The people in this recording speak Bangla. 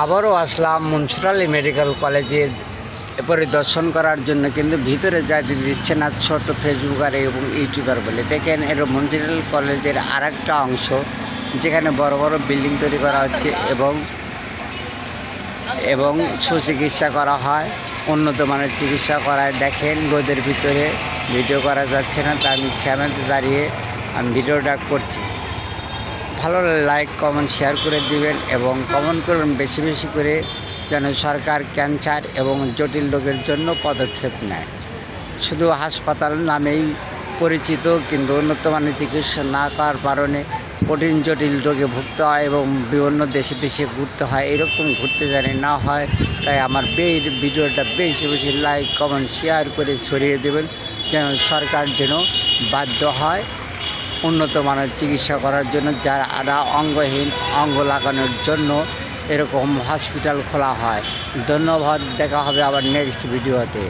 আবারও আসলাম মনসুর আলী মেডিকেল কলেজে পরিদর্শন করার জন্য, কিন্তু ভিতরে যাইতে দিচ্ছে না ছোট ফেসবুকার এবং ইউটিউবার বলে। দেখেন এর মনসুর আলী কলেজের আর একটা অংশ, যেখানে বড় বড় বিল্ডিং তৈরি করা হচ্ছে এবং সুচিকিৎসা করা হয়, উন্নত মানের চিকিৎসা করায়। দেখেন রোদের ভিতরে ভিডিও করা যাচ্ছে না, তা আমি সামনে দাঁড়িয়ে আমি ভিডিওটা করছি। ভালো লাইক কমেন্ট শেয়ার করে দিবেন এবং কমেন্ট করবেন বেশি বেশি করে, যেন সরকার ক্যান্সার এবং জটিল রোগের জন্য পদক্ষেপ নেয়। শুধু হাসপাতাল নামেই পরিচিত, কিন্তু উন্নত মানের চিকিৎসা না করার কারণে কঠিন জটিল রোগে ভুগতে হয় এবং বিভিন্ন দেশে দেশে ঘুরতে হয়। এরকম ঘুরতে জানি না হয়, তাই আমার ভিডিওটা বেশি বেশি লাইক কমেন্ট শেয়ার করে ছড়িয়ে দেবেন, যেন সরকার যেন বাধ্য হয় উন্নত মানের চিকিৎসা করার জন্য। যারা অঙ্গহীন, অঙ্গ লাগানোর জন্য এরকম হসপিটাল খোলা হয়। ধন্যবাদ, দেখা হবে আবার নেক্সট ভিডিওতে।